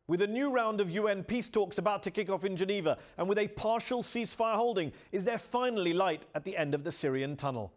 With a new round of UN peace talks about to kick off in Geneva, and with a partial ceasefire holding, is there finally light at the end of the Syrian tunnel?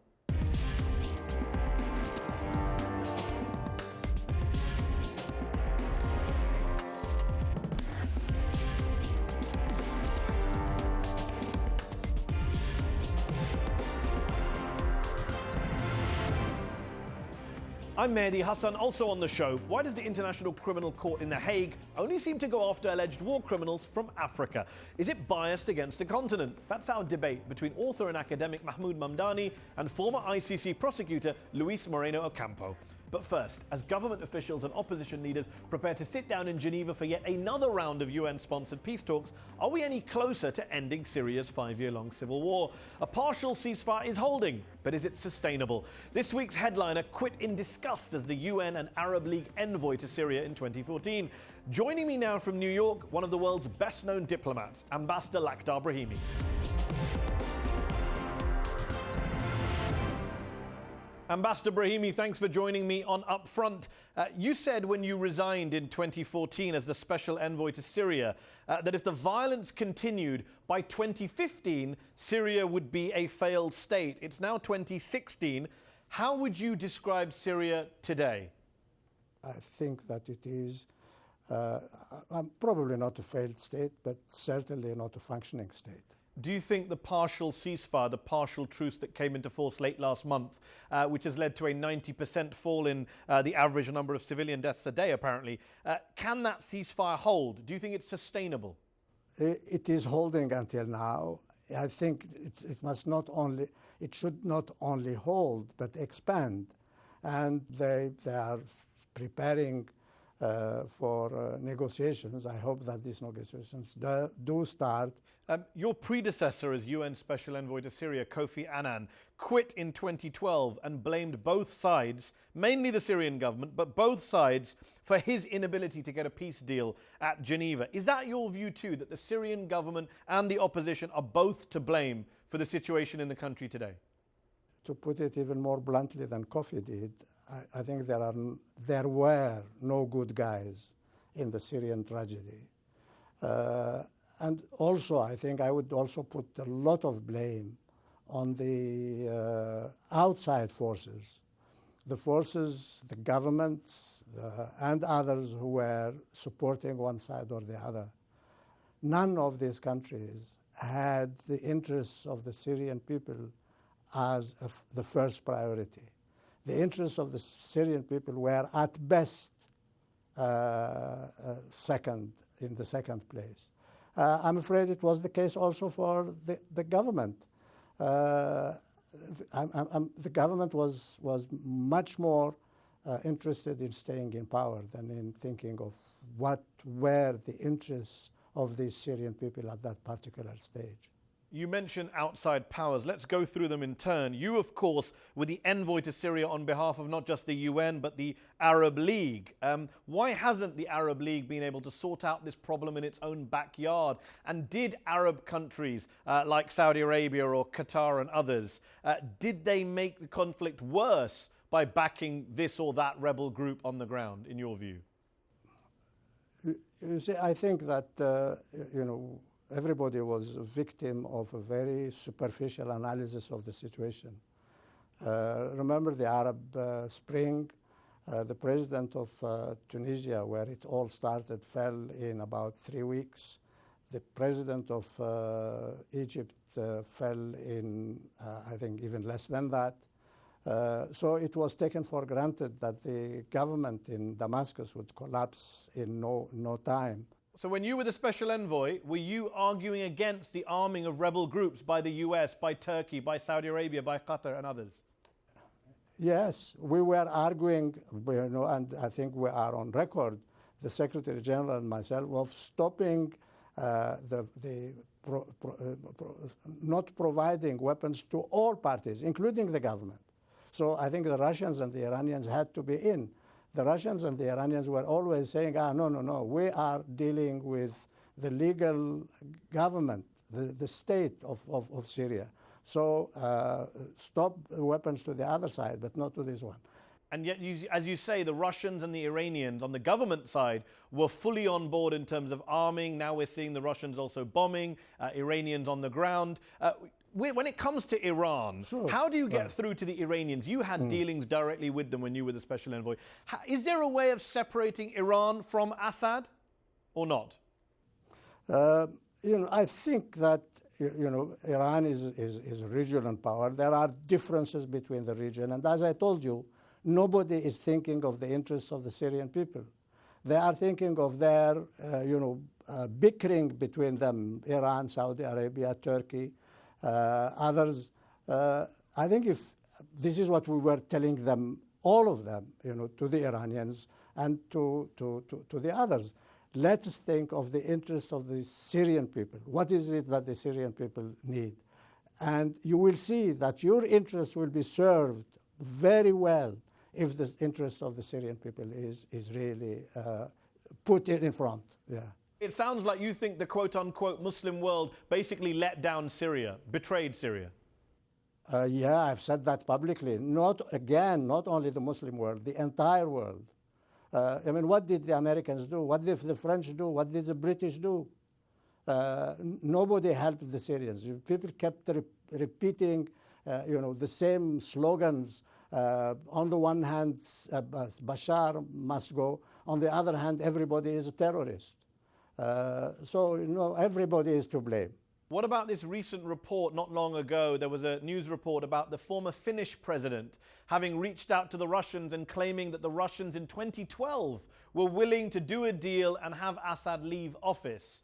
I'm Mehdi Hassan, also on the show. Why does the International Criminal Court in The Hague only seem to go after alleged war criminals from Africa? Is it biased against the continent? That's our debate between author and academic Mahmood Mamdani and former ICC prosecutor Luis Moreno Ocampo. But first, as government officials and opposition leaders prepare to sit down in Geneva for yet another round of UN-sponsored peace talks, are we any closer to ending Syria's 5-year-long civil war? A partial ceasefire is holding, but is it sustainable? This week's headliner quit in disgust as the UN and Arab League envoy to Syria in 2014. Joining me now from New York, one of the world's best-known diplomats, Ambassador Lakhdar Brahimi. Ambassador Brahimi, thanks for joining me on UpFront. You said when you resigned in 2014 as the special envoy to Syria that if the violence continued, by 2015, Syria would be a failed state. It's now 2016. How would you describe Syria today? I think that it is probably not a failed state, but certainly not a functioning state. Do you think the partial ceasefire, the partial truce that came into force late last month, which has led to a 90% fall in the average number of civilian deaths a day, apparently, can that ceasefire hold? Do you think it's sustainable? It is holding until now. I think it should not only hold, but expand. And they are preparing for negotiations. I hope that these negotiations do start. Your predecessor as UN Special Envoy to Syria, Kofi Annan, quit in 2012 and blamed both sides, mainly the Syrian government, but both sides, for his inability to get a peace deal at Geneva. Is that your view too, that the Syrian government and the opposition are both to blame for the situation in the country today? To put it even more bluntly than Kofi did, I think there were no good guys in the Syrian tragedy. And also, I think I would also put a lot of blame on the outside forces, the governments, and others who were supporting one side or the other. None of these countries had the interests of the Syrian people as the first priority. The interests of the Syrian people were at best in the second place. I'm afraid it was the case also for the government. The government was much more interested in staying in power than in thinking of what were the interests of the Syrian people at that particular stage. You mentioned outside powers. Let's go through them in turn. You, of course, were the envoy to Syria on behalf of not just the UN, but the Arab League. Why hasn't the Arab League been able to sort out this problem in its own backyard? And did Arab countries like Saudi Arabia or Qatar and others, did they make the conflict worse by backing this or that rebel group on the ground, in your view? You see, I think that, everybody was a victim of a very superficial analysis of the situation. Remember the Arab Spring? The president of Tunisia, where it all started, fell in about 3 weeks. The president of Egypt fell in, I think, even less than that. So it was taken for granted that the government in Damascus would collapse in no time. So when you were the special envoy, were you arguing against the arming of rebel groups by the US, by Turkey, by Saudi Arabia, by Qatar and others? Yes, we were arguing, and I think we are on record, the Secretary General and myself, of stopping not providing weapons to all parties, including the government. So I think the Russians and the Iranians had to be in. The Russians and the Iranians were always saying, no, we are dealing with the legal government, the state of Syria. So stop the weapons to the other side, but not to this one. And yet, as you say, the Russians and the Iranians on the government side were fully on board in terms of arming. Now we're seeing the Russians also bombing, Iranians on the ground. When it comes to Iran, how do you get through to the Iranians? You had dealings directly with them when you were the special envoy. Is there a way of separating Iran from Assad or not? I think that Iran is a regional power. There are differences between the region. And as I told you, nobody is thinking of the interests of the Syrian people. They are thinking of their, bickering between them, Iran, Saudi Arabia, Turkey, others. I think if this is what we were telling them, all of them, to the Iranians and to the others. Let's think of the interest of the Syrian people. What is it that the Syrian people need? And you will see that your interest will be served very well if the interest of the Syrian people is really put in front. Yeah. It sounds like you think the quote-unquote Muslim world basically let down Syria, betrayed Syria. Yeah, I've said that publicly. Not only the Muslim world, the entire world. What did the Americans do? What did the French do? What did the British do? Nobody helped the Syrians. People kept repeating, the same slogans. On the one hand, Bashar must go. On the other hand, everybody is a terrorist. So everybody is to blame. What about this recent report not long ago? There was a news report about the former Finnish president having reached out to the Russians and claiming that the Russians in 2012 were willing to do a deal and have Assad leave office.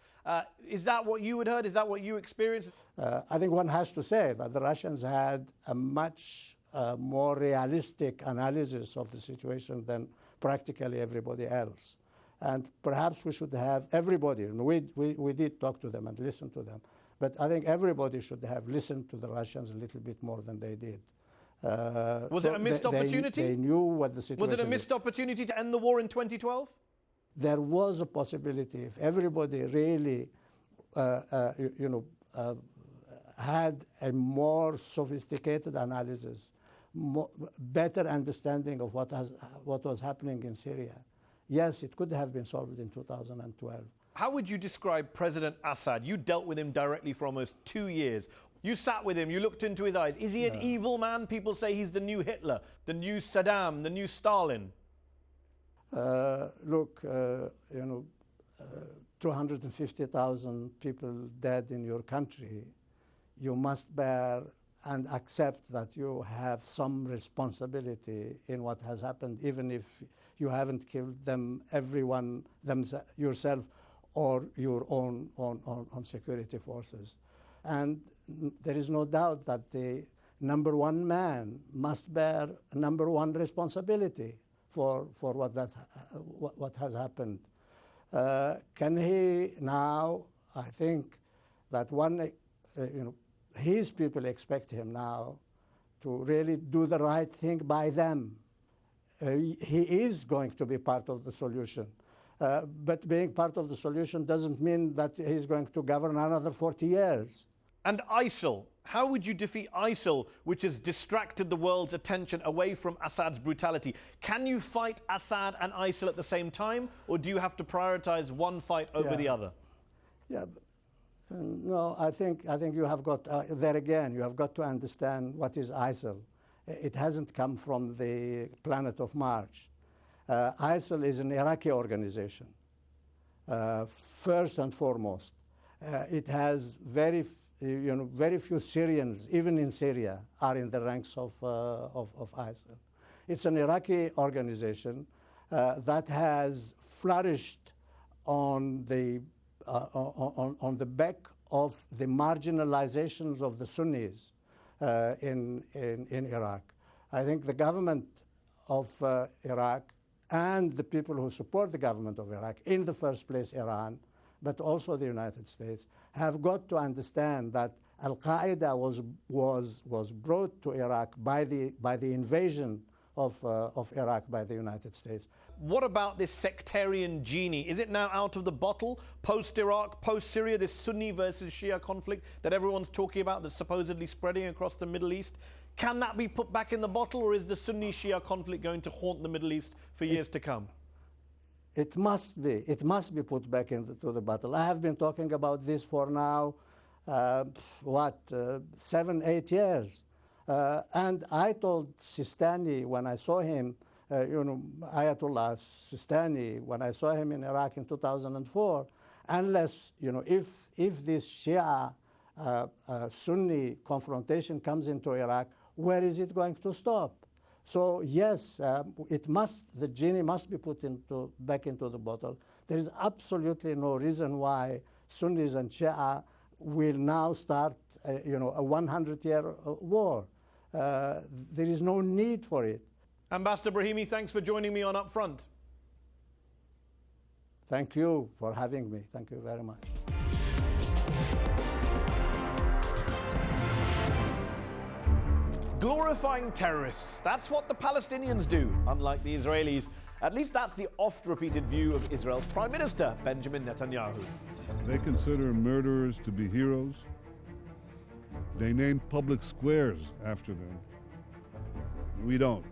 Is that what you had heard? Is that what you experienced? I think one has to say that the Russians had a much more realistic analysis of the situation than practically everybody else. And perhaps we should have everybody, and we did talk to them and listen to them, but I think everybody should have listened to the Russians a little bit more than they did. Was it a missed opportunity? They knew what the situation was. Was it a missed opportunity to end the war in 2012? There was a possibility if everybody really, had a more sophisticated analysis, better understanding of what was happening in Syria. Yes, it could have been solved in 2012. How would you describe President Assad? You dealt with him directly for almost 2 years. You sat with him, you looked into his eyes. Is he an evil man? People say he's the new Hitler, the new Saddam, the new Stalin. 250,000 people dead in your country. You must bear and accept that you have some responsibility in what has happened, even if you haven't killed everyone yourself or your own security forces. And there is no doubt that the number one man must bear number one responsibility for what has happened. Can he now? I think that his people expect him now to really do the right thing by them. He is going to be part of the solution. But being part of the solution doesn't mean that he's going to govern another 40 years. And ISIL, how would you defeat ISIL, which has distracted the world's attention away from Assad's brutality? Can you fight Assad and ISIL at the same time, or do you have to prioritize one fight over the other? Yeah. No, I think you have got, there again, you have got to understand what is ISIL. It hasn't come from the planet of Mars. ISIL is an Iraqi organization, first and foremost. It has very few Syrians, even in Syria, are in the ranks of ISIL. It's an Iraqi organization that has flourished on the back of the marginalizations of the Sunnis in Iraq. I think the government of Iraq and the people who support the government of Iraq, in the first place Iran, but also the United States, have got to understand that Al-Qaeda was brought to Iraq by the invasion of Iraq by the United States. What about this sectarian genie? Is it now out of the bottle, post-Iraq, post-Syria, this Sunni versus Shia conflict that everyone's talking about that's supposedly spreading across the Middle East? Can that be put back in the bottle, or is the Sunni-Shia conflict going to haunt the Middle East for years to come? It must be. It must be put back into the bottle. I have been talking about this for now, 7, 8 years. And I told Sistani when I saw him, Ayatollah Sistani, when I saw him in Iraq in 2004, unless, if this Shia Sunni confrontation comes into Iraq, where is it going to stop? So yes, the genie must be put back into the bottle. There is absolutely no reason why Sunnis and Shia will now start, a 100-year war. There is no need for it. Ambassador Brahimi, thanks for joining me on UpFront. Thank you for having me. Thank you very much. Glorifying terrorists. That's what the Palestinians do, unlike the Israelis. At least that's the oft-repeated view of Israel's Prime Minister, Benjamin Netanyahu. They consider murderers to be heroes. They name public squares after them. We don't.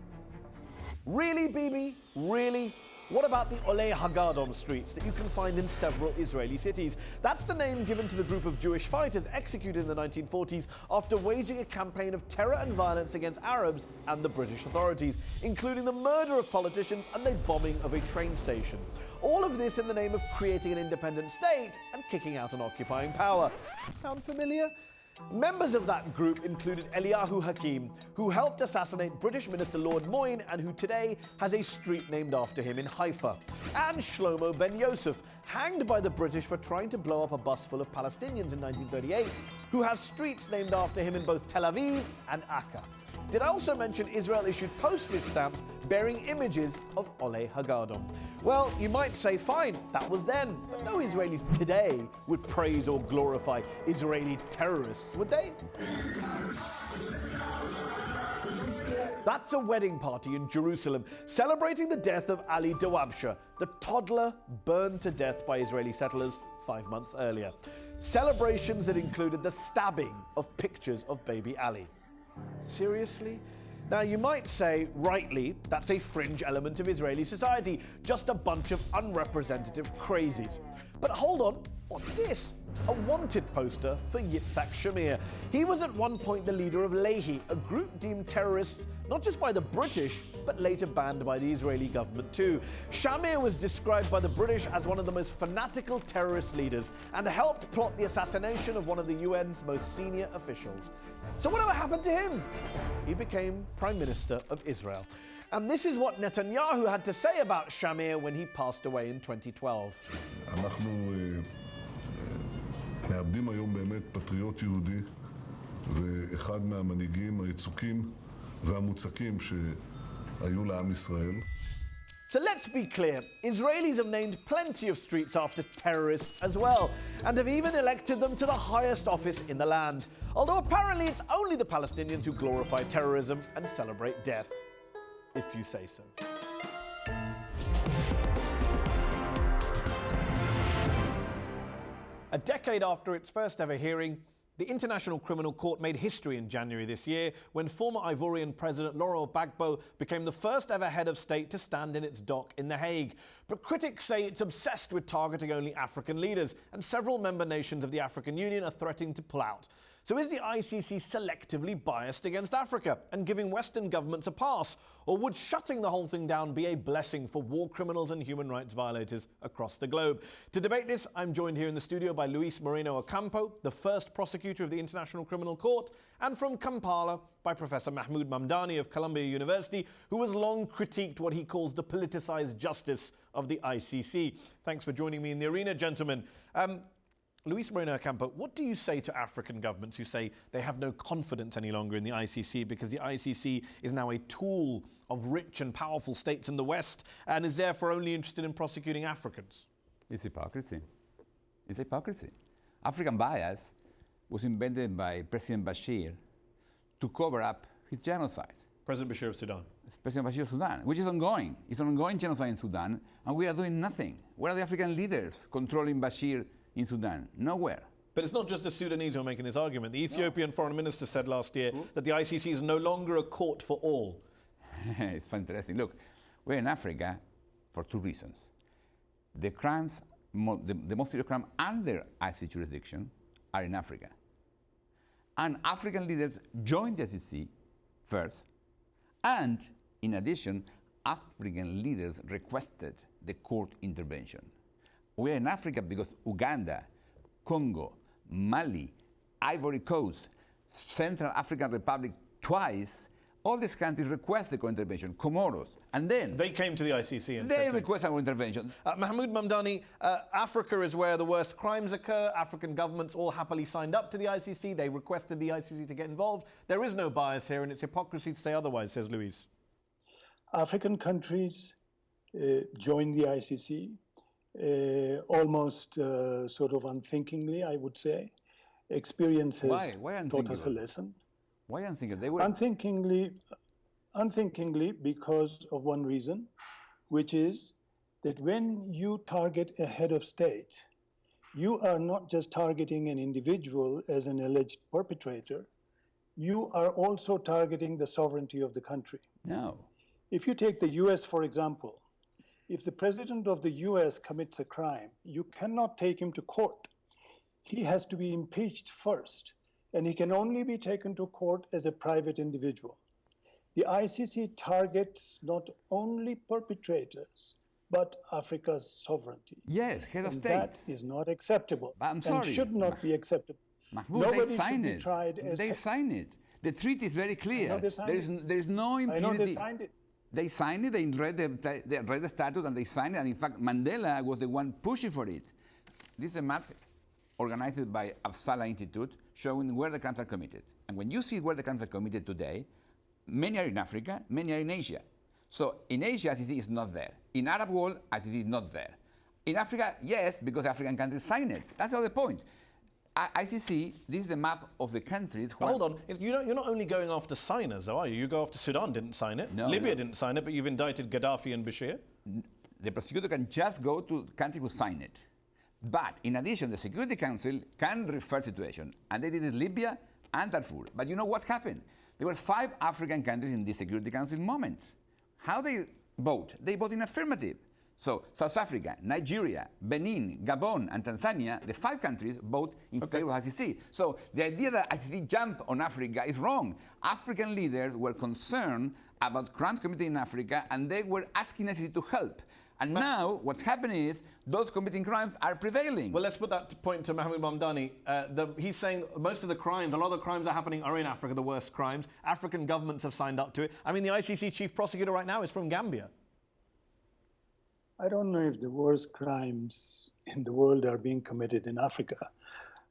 Really, Bibi? Really? What about the Oleh Hagadon streets that you can find in several Israeli cities? That's the name given to the group of Jewish fighters executed in the 1940s after waging a campaign of terror and violence against Arabs and the British authorities, including the murder of politicians and the bombing of a train station. All of this in the name of creating an independent state and kicking out an occupying power. Sound familiar? Members of that group included Eliyahu Hakim, who helped assassinate British Minister Lord Moyne and who today has a street named after him in Haifa, and Shlomo Ben Yosef, hanged by the British for trying to blow up a bus full of Palestinians in 1938, who has streets named after him in both Tel Aviv and Akka. Did I also mention Israel issued postage stamps bearing images of Oleh Hagadon? Well, you might say, fine, that was then. But no Israelis today would praise or glorify Israeli terrorists, would they? That's a wedding party in Jerusalem, celebrating the death of Ali Dawabsha, the toddler burned to death by Israeli settlers 5 months earlier. Celebrations that included the stabbing of pictures of baby Ali. Seriously? Now, you might say, rightly, that's a fringe element of Israeli society, just a bunch of unrepresentative crazies. But hold on, what's this? A wanted poster for Yitzhak Shamir. He was at one point the leader of Lehi, a group deemed terrorists not just by the British, but later banned by the Israeli government too. Shamir was described by the British as one of the most fanatical terrorist leaders and helped plot the assassination of one of the UN's most senior officials. So whatever happened to him? He became Prime Minister of Israel. And this is what Netanyahu had to say about Shamir when he passed away in 2012. אנחנו מאבדים היום באמת פטריוט יהודי ואחד מהמנהיגים היצוקים והמוצקים שהיו לעם ישראל. So let's be clear, Israelis have named plenty of streets after terrorists as well, and have even elected them to the highest office in the land. Although apparently it's only the Palestinians who glorify terrorism and celebrate death. If you say so. A decade after its first ever hearing, the International Criminal Court made history in January this year when former Ivorian President Laurent Gbagbo became the first ever head of state to stand in its dock in The Hague. But critics say it's obsessed with targeting only African leaders, and several member nations of the African Union are threatening to pull out. So is the ICC selectively biased against Africa and giving Western governments a pass? Or would shutting the whole thing down be a blessing for war criminals and human rights violators across the globe? To debate this, I'm joined here in the studio by Luis Moreno Ocampo, the first prosecutor of the International Criminal Court, and from Kampala by Professor Mahmood Mamdani of Columbia University, who has long critiqued what he calls the politicized justice of the ICC. Thanks for joining me in the arena, gentlemen. Luis Moreno Ocampo, what do you say to African governments who say they have no confidence any longer in the ICC because the ICC is now a tool of rich and powerful states in the West and is therefore only interested in prosecuting Africans? It's hypocrisy. It's hypocrisy. African bias was invented by President Bashir to cover up his genocide. President Bashir of Sudan. especially Bashir Sudan, which is ongoing. It's an ongoing genocide in Sudan, and we are doing nothing. Where are the African leaders controlling Bashir in Sudan? Nowhere. But it's not just the Sudanese who are making this argument. The Ethiopian foreign minister said last year that the ICC is no longer a court for all. It's interesting. Look, we're in Africa for two reasons. The crimes, the most serious crimes under ICC jurisdiction are in Africa. And African leaders joined the ICC first. And in addition, African leaders requested the court intervention. We're in Africa because Uganda, Congo, Mali, Ivory Coast, Central African Republic twice, all these countries requested co-intervention, Comoros, and then They came to the ICC and they said requested co-intervention. Mahmood Mamdani, Africa is where the worst crimes occur. African governments all happily signed up to the ICC. They requested the ICC to get involved. There is no bias here, and it's hypocrisy to say otherwise, says Luis. African countries joined the ICC almost sort of unthinkingly, I would say. Experience has taught us a lesson. Why unthinkingly? They were unthinkingly because of one reason, which is that when you target a head of state, you are not just targeting an individual as an alleged perpetrator, you are also targeting the sovereignty of the country. No. If you take the US, for example, if the president of the US commits a crime, you cannot take him to court. He has to be impeached first, and he can only be taken to court as a private individual. The ICC targets not only perpetrators, but Africa's sovereignty. Yes, head of And state. that is not acceptable. But I'm sorry, and should not be acceptable. Mahmoud, Nobody they signed should be it. tried as They signed it. The treaty is very clear. I know they signed There is no impunity. I know they signed it. They signed it, they read the statute and they signed it, and in fact, Mandela was the one pushing for it. This is a map organized by Uppsala Institute showing where the crimes are committed. And when you see where the crimes are committed today, many are in Africa, many are in Asia. So in Asia, ICC is not there. In Arab world, ICC is not there. In Africa, yes, because African countries signed it. That's all the point. ICC, this is the map of the countries. Hold on, you're not only going after signers, though, are you? You go after Sudan, didn't sign it. No, Libya didn't sign it, but you've indicted Gaddafi and Bashir. The prosecutor can just go to countries who sign it. But in addition, the Security Council can refer situation, and they did it in Libya and Darfur. But you know what happened? There were 5 African countries in the Security Council moment. How they vote? They vote in affirmative. So South Africa, Nigeria, Benin, Gabon, and Tanzania, the 5 countries vote in favor of ICC. So the idea that ICC jumped on Africa is wrong. African leaders were concerned about crimes committed in Africa, and they were asking ICC to help. And now what's happening is those committing crimes are prevailing. Well, let's put that point to Mahmood Mamdani. He's saying most of the crimes, a lot of the crimes are in Africa, the worst crimes. African governments have signed up to it. I mean, the ICC chief prosecutor right now is from Gambia. I don't know if the worst crimes in the world are being committed in Africa.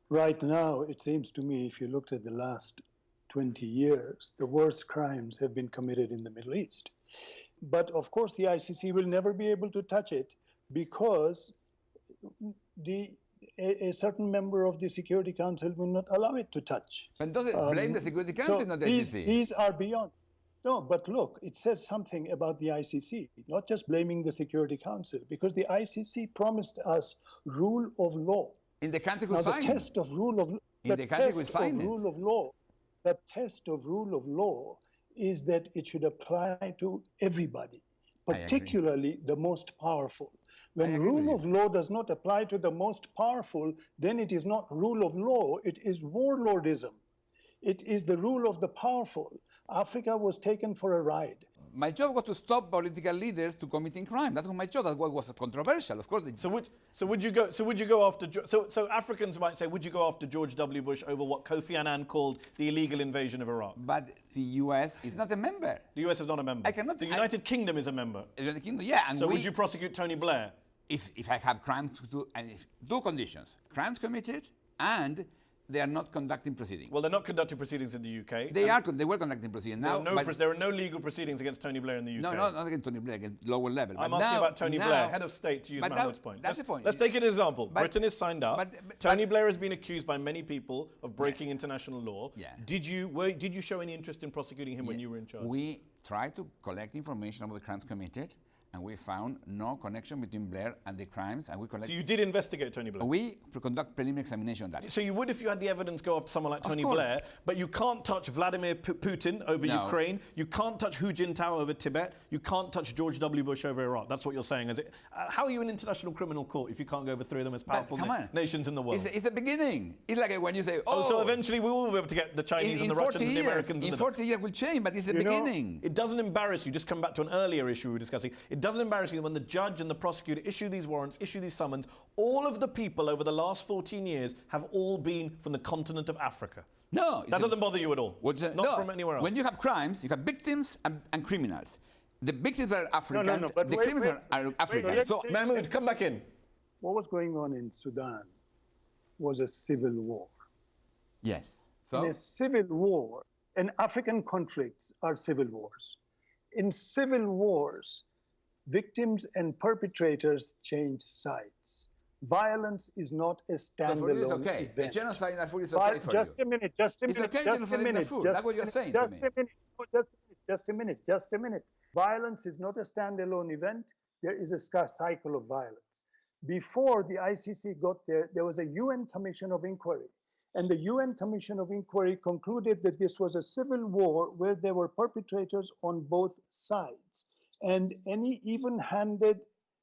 Right now, it seems to me, if you looked at the last 20 years, the worst crimes have been committed in the Middle East. But of course, the ICC will never be able to touch it because a certain member of the Security Council will not allow it to touch. And does it blame the Security Council, not the ICC? These are beyond. No, but look, it says something about the ICC, not just blaming the Security Council, because the ICC promised us rule of law. In the country who now, signed the test of rule of law, the test of rule of law is that it should apply to everybody, particularly the most powerful. When rule of law does not apply to the most powerful, then it is not rule of law, it is warlordism. It is the rule of the powerful. Africa was taken for a ride. My job was to stop political leaders to committing crime. That was my job. That was controversial, of course. So would you go after? So Africans might say, would you go after George W. Bush over what Kofi Annan called the illegal invasion of Iraq? But the U.S. is not a member. The U.S. is not a member. I cannot. The United Kingdom is a member. The United Kingdom, yeah. And so would you prosecute Tony Blair? If I have crimes to do, and two conditions: crimes committed and they are not conducting proceedings. Well, they're not conducting proceedings in the UK. They were conducting proceedings. Now, there are no legal proceedings against Tony Blair in the UK. No, not against Tony Blair, against lower level. I'm asking about Tony Blair, head of state, to use Mahmood's point. That's the point. Let's take an example. Britain is signed up. Tony Blair has been accused by many people of breaking international law. Yeah. Did you show any interest in prosecuting him when you were in charge? We tried to collect information about the crimes committed, and we found no connection between Blair and the crimes, and we collected... So you did investigate Tony Blair? We conduct preliminary examination on that. So you would if you had the evidence go after someone like Tony Blair, but you can't touch Vladimir Putin over Ukraine, you can't touch Hu Jintao over Tibet, you can't touch George W. Bush over Iraq. That's what you're saying, is it? How are you an international criminal court if you can't go over three of the most powerful nations in the world? It's a beginning. It's like when you say, so eventually we will be able to get the Chinese and the Russians and the Americans. In 40 years will change, but it's the beginning. It doesn't embarrass you, just come back to an earlier issue we were discussing, it doesn't embarrass you when the judge and the prosecutor issue these warrants, issue these summons, all of the people over the last 14 years have all been from the continent of Africa. No. That doesn't bother you at all? Not from anywhere else? When you have crimes, you have victims and criminals. The victims are Africans, but the criminals are Africans. So, Mahmood, come back in. What was going on in Sudan was a civil war. Yes. So? In a civil war, and African conflicts are civil wars. In civil wars, victims and perpetrators change sides. Violence is not a standalone okay. event. The genocide in Darfur is okay for just you. A minute, just a minute, okay, just a minute. That's what you're saying to me. Just a minute. Violence is not a standalone event. There is a cycle of violence. Before the ICC got there, there was a UN Commission of Inquiry. And the UN Commission of Inquiry concluded that this was a civil war where there were perpetrators on both sides. And any even-handed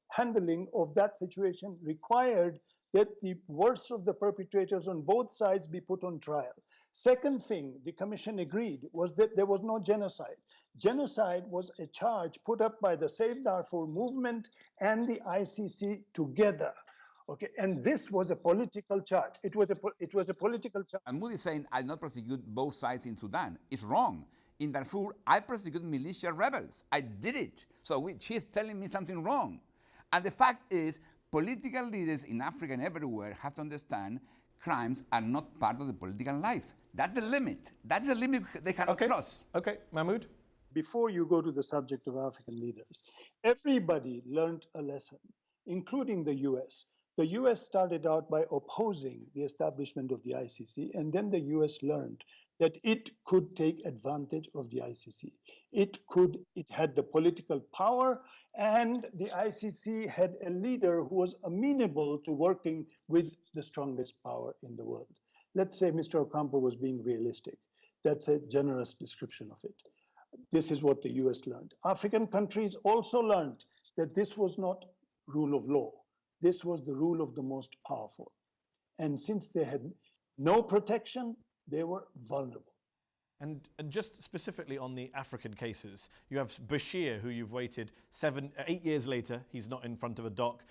handling of that situation required that the worst of the perpetrators on both sides be put on trial. Second thing the commission agreed was that there was no genocide. Genocide was a charge put up by the Save Darfur movement and the ICC together. Okay, and this was a political charge. It was a political charge. And Moody is saying, I not prosecute both sides in Sudan. It's wrong. In Darfur, I prosecute militia rebels. I did it. So she's telling me something wrong. And the fact is, political leaders in Africa and everywhere have to understand crimes are not part of the political life. That's the limit. That's the limit they cannot cross. Okay, Mahmood? Before you go to the subject of African leaders, everybody learned a lesson, including the US. The US started out by opposing the establishment of the ICC, and then the US learned that it could take advantage of the ICC. It had the political power, and the ICC had a leader who was amenable to working with the strongest power in the world. Let's say Mr. Ocampo was being realistic. That's a generous description of it. This is what the US learned. African countries also learned that this was not rule of law. This was the rule of the most powerful. And since they had no protection, they were vulnerable. And just specifically on the African cases, you have Bashir, who you've waited 8 years later. He's not in front of a dock.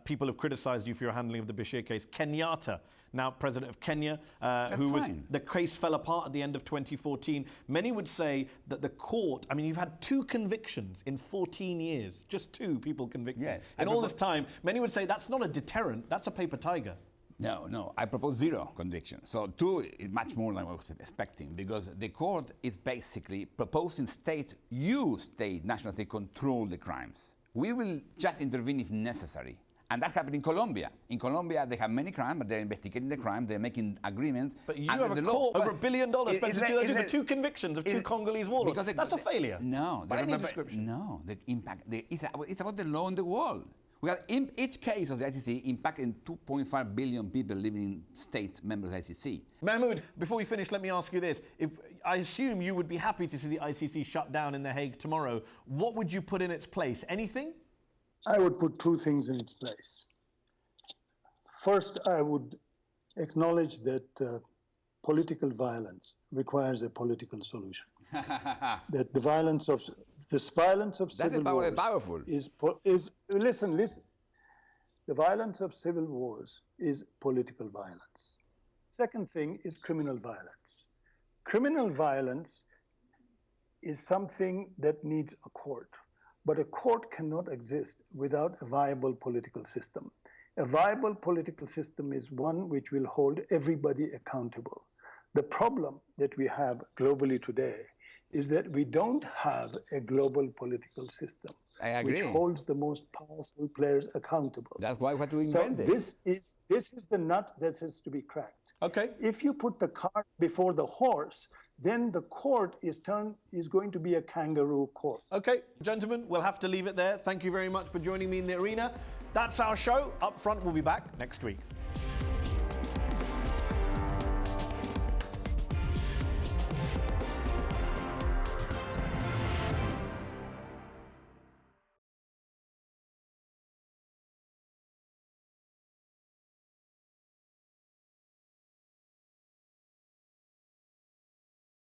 People have criticized you for your handling of the Bashir case. Kenyatta, now president of Kenya, the case fell apart at the end of 2014. Many would say that the court, you've had 2 convictions in 14 years, just 2 people convicted. Yes. And all this time, many would say that's not a deterrent, that's a paper tiger. No, I propose 0 conviction. So 2 is much more than I was expecting, because the court is basically proposing national state control the crimes. We will just intervene if necessary. And that happened in Colombia. In Colombia, they have many crimes, but they're investigating the crime, they're making agreements. But you have a court over $1 billion spent for 2 convinctions of 2 Congolese warlords. That's a failure. No. By any description. No, the impact, it's about the law in the world. We have each case of the ICC impacting 2.5 billion people living in states members of the ICC. Mahmood, before we finish, let me ask you this. I assume you would be happy to see the ICC shut down in The Hague tomorrow. What would you put in its place? Anything? I would put 2 things in its place. First, I would acknowledge that political violence requires a political solution. That the violence of civil wars is listen. The violence of civil wars is political violence. Second thing is criminal violence. Criminal violence is something that needs a court, but a court cannot exist without a viable political system. A viable political system is one which will hold everybody accountable. The problem that we have globally today is that we don't have a global political system which holds the most powerful players accountable. That's why what we invented. So this is the nut that has to be cracked. Okay. If you put the cart before the horse, then the court is going to be a kangaroo court. Okay, gentlemen, we'll have to leave it there. Thank you very much for joining me in the arena. That's our show. Up Front will be back next week.